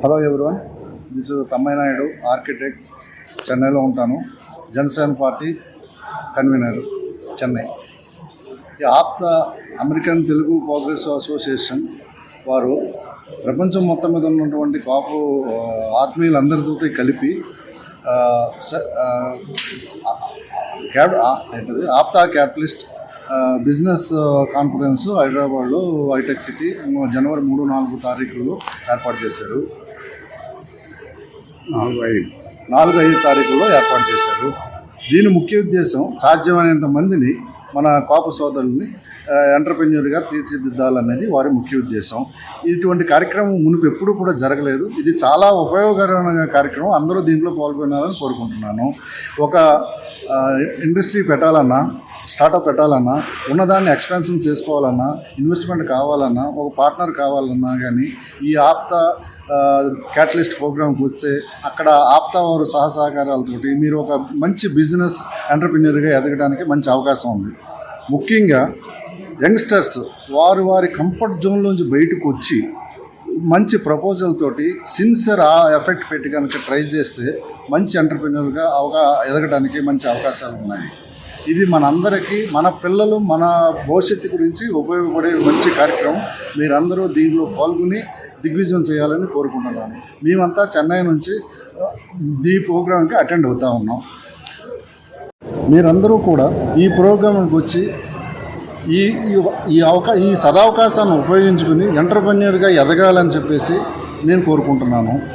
Hello everyone, this Tammayya Naidu, architect, చెన్నైలో ఉంటాను. Janasena party convener, Chennai. ఈ APTA American Telugu progress association వారు ప్రపంచం మొత్తం మీద ఉన్నటువంటి కాపు ఆత్మీయులందరితో కలిపి ఆప్తా క్యాపిటలిస్ట్ బిజినెస్ కాన్ఫరెన్స్ హైదరాబాద్లో హైటెక్ సిటీ జనవరి 3-4 తారీఖుల్లో ఏర్పాటు చేశారు. 4-5 తారీఖుల్లో ఏర్పాటు చేశారు. దీని ముఖ్య ఉద్దేశం సాధ్యమైనంత మందిని, మన కాపు సోదరుల్ని ఎంటర్‌ప్రెన్యూర్‌గా తీర్చిదిద్దాలనేది వారి ముఖ్య ఉద్దేశం. ఇటువంటి కార్యక్రమం మునుపు ఎప్పుడూ కూడా జరగలేదు. ఇది చాలా ఉపయోగకరమైన కార్యక్రమం. అందరూ దీంట్లో పాల్గొనాలని కోరుకుంటున్నాను. ఒక ఇండస్ట్రీ పెట్టాలన్నా, స్టార్టప్ పెట్టాలన్నా, ఉన్నదాన్ని ఎక్స్పాన్షన్ చేసుకోవాలన్నా, ఇన్వెస్ట్మెంట్ కావాలన్నా, ఒక పార్ట్నర్ కావాలన్నా కానీ ఈ ఆప్తా క్యాటలిస్ట్ ప్రోగ్రామ్కి వస్తే అక్కడ ఆప్తా వారు సహకారాలతోటి మీరు ఒక మంచి బిజినెస్ ఎంటర్‌ప్రెన్యూర్‌గా ఎదగడానికి మంచి అవకాశం ఉంది. ముఖ్యంగా యంగ్స్టర్స్ వారి కంఫర్ట్ జోన్లోంచి బయటకు వచ్చి మంచి ప్రపోజల్ తోటి సిన్సియర్ ఎఫెక్ట్ పెట్టి కనుక ట్రై చేస్తే మంచి ఎంటర్‌ప్రెన్యూర్‌గా ఎదగడానికి మంచి అవకాశాలు ఉన్నాయి. ఇది మనందరికీ, మన పిల్లలు, మన భవిష్యత్తు గురించి ఉపయోగపడే మంచి కార్యక్రమం. మీరందరూ దీనిలో పాల్గొని దిగ్విజయం చేయాలని కోరుకుంటున్నాను. మేమంతా చెన్నై నుంచి ఈ ప్రోగ్రాంకి అటెండ్ అవుతూ ఉన్నాం. మీరందరూ కూడా ఈ ప్రోగ్రాంకి వచ్చి ఈ సదవకాశాన్ని ఉపయోగించుకుని ఎంటర్‌ప్రెన్యూర్‌గా ఎదగాలని చెప్పేసి నేను కోరుకుంటున్నాను.